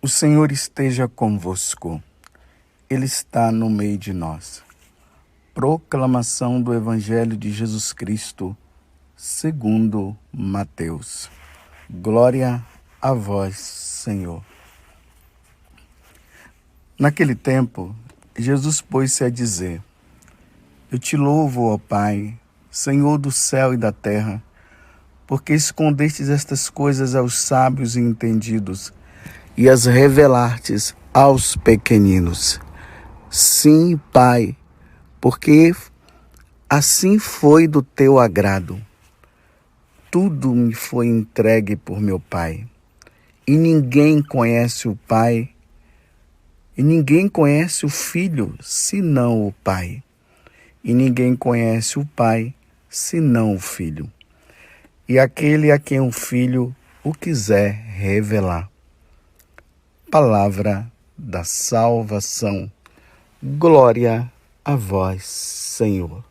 O Senhor esteja convosco. Ele está no meio de nós. Proclamação do Evangelho de Jesus Cristo, segundo Mateus. Glória a vós, Senhor. Naquele tempo, Jesus pôs-se a dizer: Eu te louvo, ó Pai, Senhor do céu e da terra, porque escondestes estas coisas aos sábios e entendidos e as revelastes aos pequeninos. Sim, Pai, porque assim foi do teu agrado. Tudo me foi entregue por meu Pai. E ninguém conhece o Pai, e ninguém conhece o Filho, senão o Pai. E ninguém conhece o Pai, senão o Filho. E aquele a quem o Filho o quiser revelar. Palavra da salvação. Glória a vós, Senhor.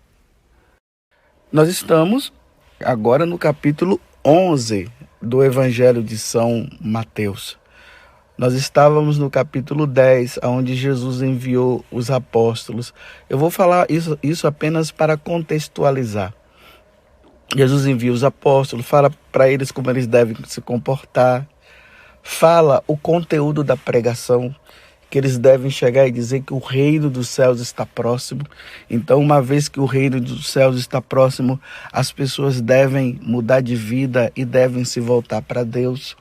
Nós estamos agora no capítulo 11 do Evangelho de São Mateus. Nós estávamos no capítulo 10, onde Jesus enviou os apóstolos. Eu vou falar isso apenas para contextualizar. Jesus envia os apóstolos, fala para eles como eles devem se comportar, fala o conteúdo da pregação, que eles devem chegar e dizer que o reino dos céus está próximo. Então, uma vez que o reino dos céus está próximo, as pessoas devem mudar de vida e devem se voltar para Deus.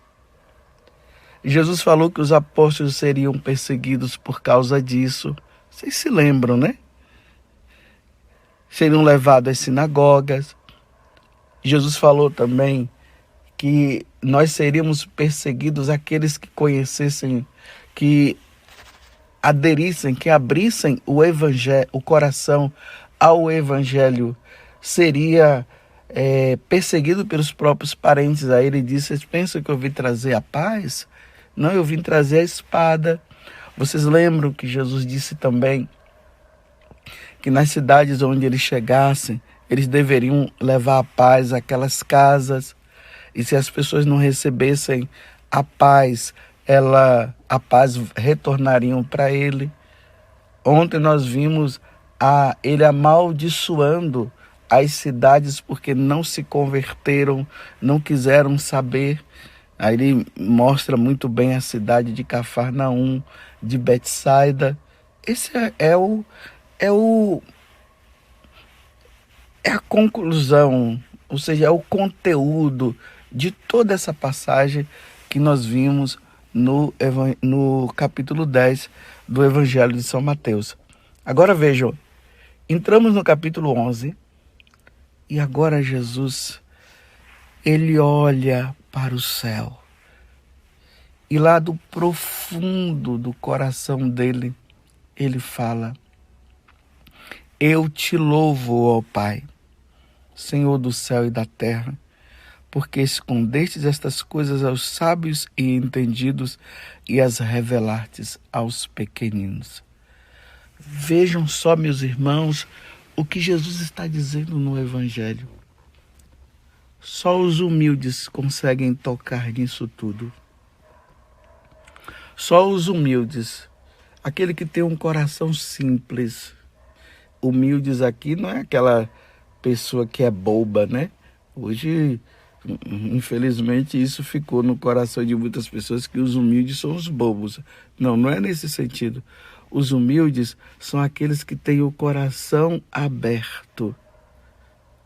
Jesus falou que os apóstolos seriam perseguidos por causa disso. Vocês se lembram, né? Seriam levados às sinagogas. Jesus falou também que nós seríamos perseguidos aqueles que conhecessem, que aderissem, que abrissem o evangelho, o coração ao evangelho, seria perseguido pelos próprios parentes. Aí ele disse: vocês pensam que eu vim trazer a paz? Não, eu vim trazer a espada. Vocês lembram que Jesus disse também que nas cidades onde eles chegassem, eles deveriam levar a paz àquelas casas. E se as pessoas não recebessem a paz retornariam para ele. Ontem nós vimos ele amaldiçoando as cidades porque não se converteram, não quiseram saber. Aí ele mostra muito bem a cidade de Cafarnaum, de Betsaida. Esse é a conclusão, ou seja, é o conteúdo de toda essa passagem que nós vimos no capítulo 10 do Evangelho de São Mateus. Agora vejam, entramos no capítulo 11 e agora Jesus, ele olha para o céu e lá do profundo do coração dele, ele fala: Eu te louvo, ó Pai, Senhor do céu e da terra, porque escondestes estas coisas aos sábios e entendidos e as revelastes aos pequeninos. Vejam só, meus irmãos, o que Jesus está dizendo no Evangelho. Só os humildes conseguem tocar nisso tudo. Só os humildes, aquele que tem um coração simples. Humildes aqui não é aquela pessoa que é boba, né? Hoje, infelizmente, isso ficou no coração de muitas pessoas, que os humildes são os bobos. Não, não é nesse sentido. Os humildes são aqueles que têm o coração aberto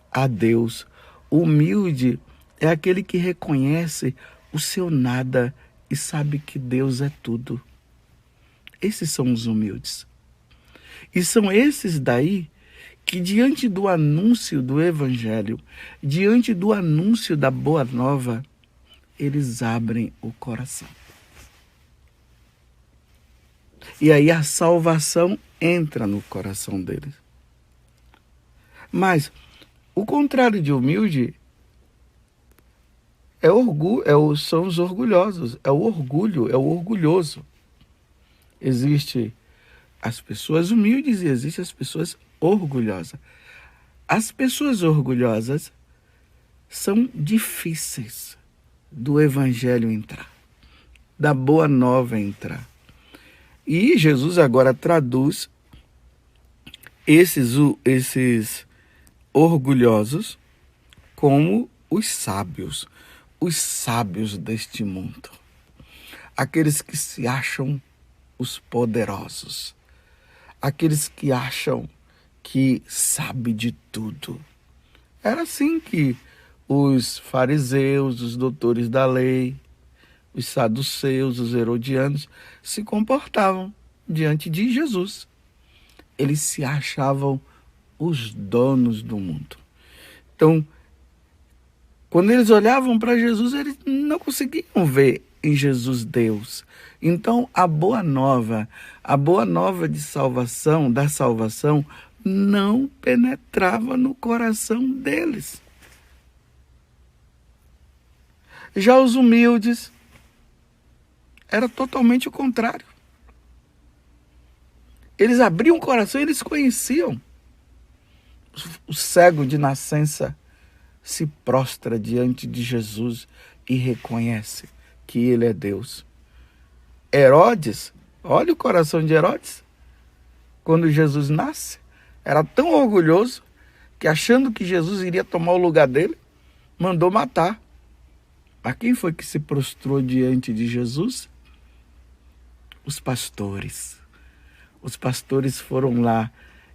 a Deus. O humilde é aquele que reconhece o seu nada e sabe que Deus é tudo. Esses são os humildes. E são esses daí que, diante do anúncio do Evangelho, diante do anúncio da Boa Nova, eles abrem o coração. E aí a salvação entra no coração deles. Mas o contrário de humilde são os orgulhosos, é o orgulho, é o orgulhoso. Existe as pessoas humildes e existem as pessoas orgulhosas. As pessoas orgulhosas são difíceis do Evangelho entrar. da boa nova entrar. E Jesus agora traduz esses orgulhosos como os sábios deste mundo. Aqueles que se acham os poderosos. Aqueles que acham que sabe de tudo. Era assim que os fariseus, os doutores da lei, os saduceus, os herodianos se comportavam diante de Jesus. Eles se achavam os donos do mundo. Então, quando eles olhavam para Jesus, eles não conseguiam ver em Jesus Deus. Então, a boa nova de salvação, da salvação, não penetrava no coração deles. Já os humildes, era totalmente o contrário. Eles abriam o coração e eles conheciam. O cego de nascença se prostra diante de Jesus e reconhece que ele é Deus. Herodes, olha o coração de Herodes. Quando Jesus nasce, era tão orgulhoso que, achando que Jesus iria tomar o lugar dele, mandou matar. Mas quem foi que se prostrou diante de Jesus? Os pastores. Os pastores foram lá,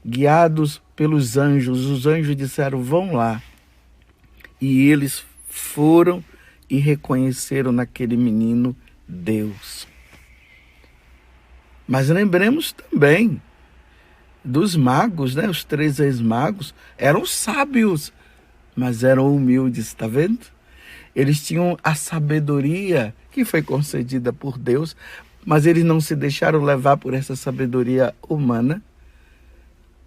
guiados pelos anjos. Os anjos disseram, vão lá. E eles foram e reconheceram naquele menino Deus. Mas lembremos também dos magos, né? Os 3 ex-magos eram sábios, mas eram humildes, está vendo? Eles tinham a sabedoria que foi concedida por Deus, mas eles não se deixaram levar por essa sabedoria humana.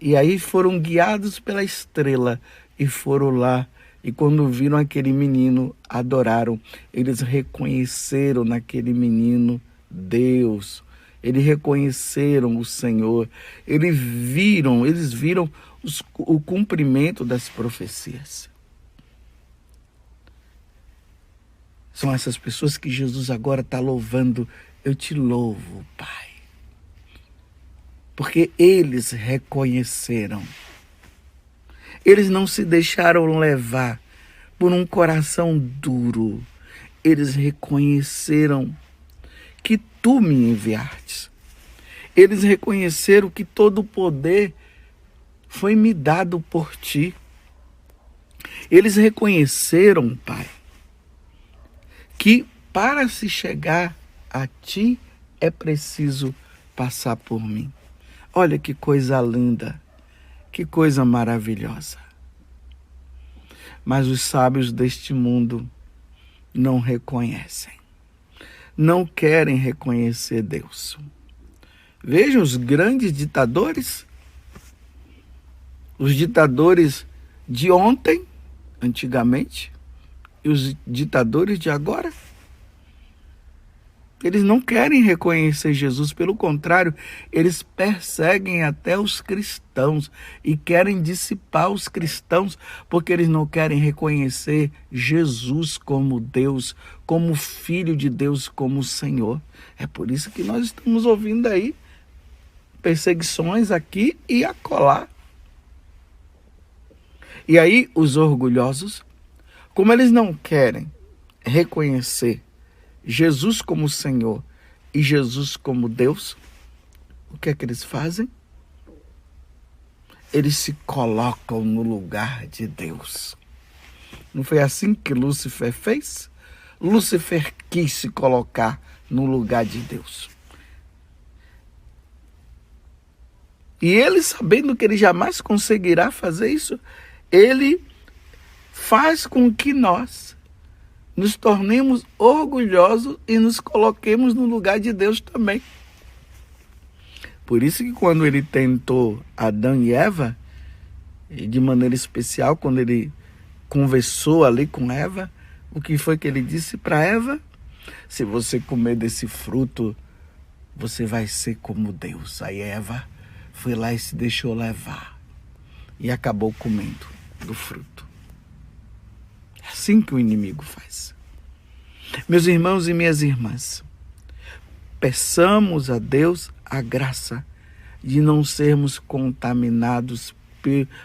E aí foram guiados pela estrela e foram lá. E quando viram aquele menino, adoraram. Eles reconheceram naquele menino Deus. Eles reconheceram o Senhor. Eles viram o cumprimento das profecias. São essas pessoas que Jesus agora está louvando. Eu te louvo, Pai. Porque eles reconheceram. Eles não se deixaram levar por um coração duro. Eles reconheceram que tu me enviastes. Eles reconheceram que todo o poder foi me dado por ti. Eles reconheceram, Pai, que para se chegar a ti é preciso passar por mim. Olha que coisa linda, que coisa maravilhosa. Mas os sábios deste mundo não reconhecem, não querem reconhecer Deus. Vejam os grandes ditadores, os ditadores de ontem, antigamente, e os ditadores de agora. Eles não querem reconhecer Jesus, pelo contrário, eles perseguem até os cristãos e querem dissipar os cristãos porque eles não querem reconhecer Jesus como Deus, como Filho de Deus, como Senhor. É por isso que nós estamos ouvindo aí perseguições aqui e acolá. E aí os orgulhosos, como eles não querem reconhecer Jesus como Senhor e Jesus como Deus, o que é que eles fazem? Eles se colocam no lugar de Deus. Não foi assim que Lúcifer fez? Lúcifer quis se colocar no lugar de Deus. E ele, sabendo que ele jamais conseguirá fazer isso, ele faz com que nós nos tornemos orgulhosos e nos coloquemos no lugar de Deus também. Por isso que quando ele tentou Adão e Eva, e de maneira especial, quando ele conversou ali com Eva, o que foi que ele disse para Eva? Se você comer desse fruto, você vai ser como Deus. Aí Eva foi lá e se deixou levar e acabou comendo do fruto. É assim que o inimigo faz. Meus irmãos e minhas irmãs, peçamos a Deus a graça de não sermos contaminados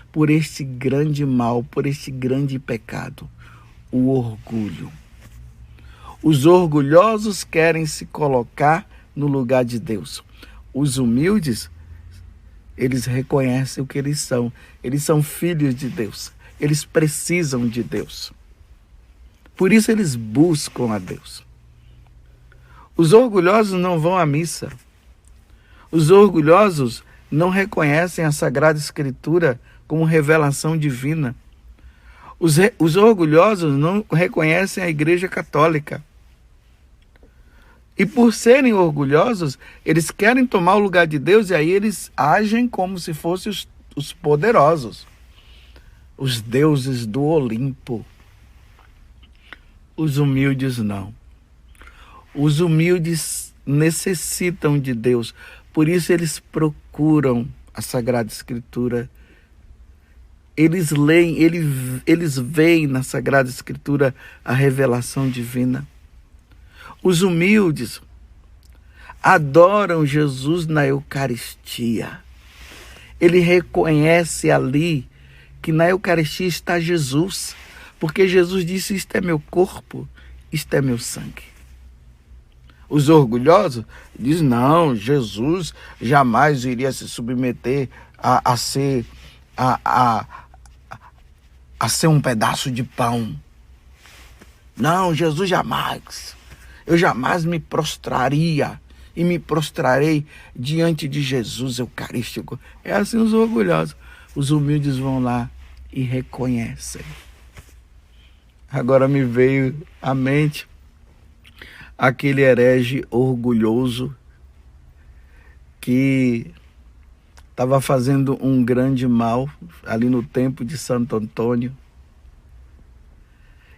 por este grande mal, por este grande pecado, o orgulho. Os orgulhosos querem se colocar no lugar de Deus. Os humildes, eles reconhecem o que eles são. Eles são filhos de Deus. Eles precisam de Deus. Por isso eles buscam a Deus. Os orgulhosos não vão à missa. Os orgulhosos não reconhecem a Sagrada Escritura como revelação divina. Os orgulhosos não reconhecem a Igreja Católica. E por serem orgulhosos, eles querem tomar o lugar de Deus e aí eles agem como se fossem os poderosos, os deuses do Olimpo. Os humildes não. Os humildes necessitam de Deus, por isso eles procuram a Sagrada Escritura. Eles leem, eles veem na Sagrada Escritura a revelação divina. Os humildes adoram Jesus na Eucaristia. Ele reconhece ali que na Eucaristia está Jesus, porque Jesus disse: isto é meu corpo, isto é meu sangue. Os orgulhosos dizem: não, Jesus jamais iria se submeter a ser um pedaço de pão. Não, Jesus jamais. Eu jamais me prostraria e me prostrarei diante de Jesus Eucarístico. É assim os orgulhosos. Os humildes vão lá e reconhecem. Agora me veio à mente aquele herege orgulhoso que estava fazendo um grande mal ali no templo de Santo Antônio.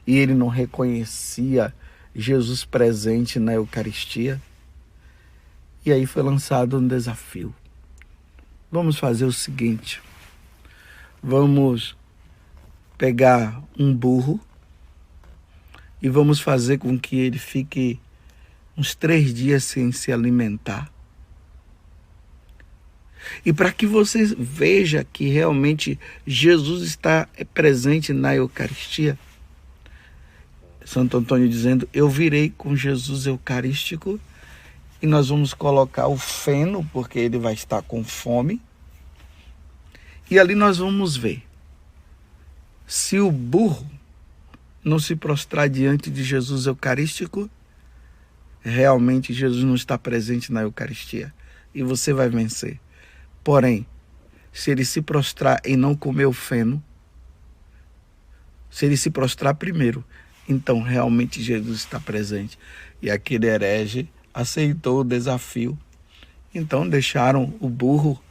E ele não reconhecia Jesus presente na Eucaristia. E aí foi lançado um desafio. Vamos fazer o seguinte. Vamos pegar um burro e vamos fazer com que ele fique uns 3 dias sem se alimentar. E para que você veja que realmente Jesus está presente na Eucaristia, Santo Antônio dizendo: eu virei com Jesus Eucarístico e nós vamos colocar o feno, porque ele vai estar com fome. E ali nós vamos ver se o burro não se prostrar diante de Jesus Eucarístico, realmente Jesus não está presente na Eucaristia e você vai vencer. Porém, se ele se prostrar e não comer o feno, se ele se prostrar primeiro, então realmente Jesus está presente. E aquele herege aceitou o desafio. Então deixaram o burro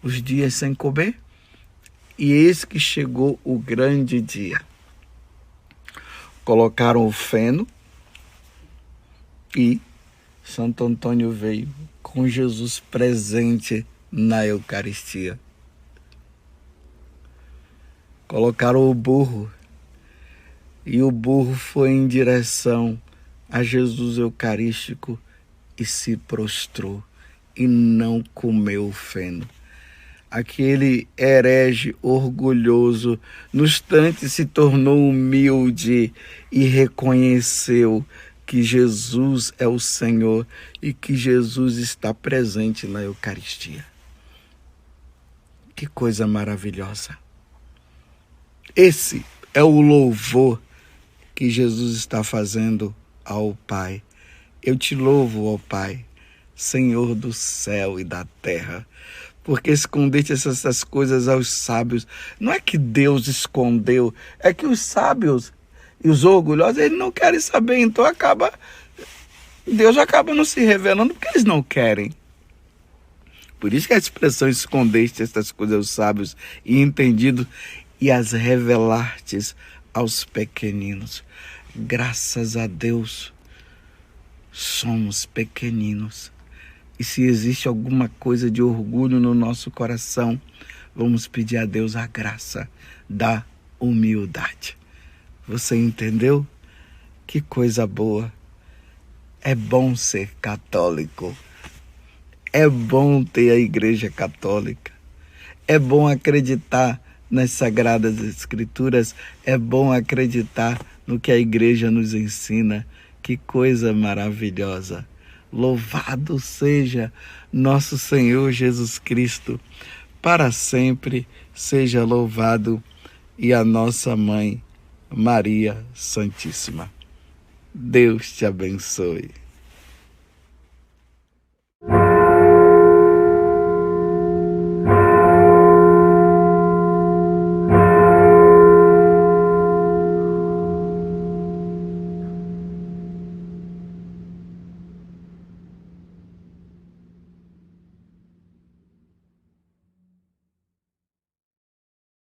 os dias sem comer. E eis que chegou o grande dia. Colocaram o feno e Santo Antônio veio com Jesus presente na Eucaristia. Colocaram o burro e o burro foi em direção a Jesus Eucarístico e se prostrou e não comeu o feno. Aquele herege orgulhoso, no instante se tornou humilde e reconheceu que Jesus é o Senhor e que Jesus está presente na Eucaristia. Que coisa maravilhosa! Esse é o louvor que Jesus está fazendo ao Pai. Eu te louvo, ó Pai, Senhor do céu e da terra, porque escondeste essas coisas aos sábios. Não é que Deus escondeu, é que os sábios e os orgulhosos, eles não querem saber, então Deus acaba não se revelando porque eles não querem. Por isso que a expressão escondeste essas coisas aos sábios e entendidos e as revelastes aos pequeninos. Graças a Deus, somos pequeninos. E se existe alguma coisa de orgulho no nosso coração, vamos pedir a Deus a graça da humildade. Você entendeu? Que coisa boa. É bom ser católico. É bom ter a Igreja Católica. É bom acreditar nas Sagradas Escrituras. É bom acreditar no que a Igreja nos ensina. Que coisa maravilhosa. Louvado seja nosso Senhor Jesus Cristo. Para sempre seja louvado, e a nossa Mãe, Maria Santíssima. Deus te abençoe.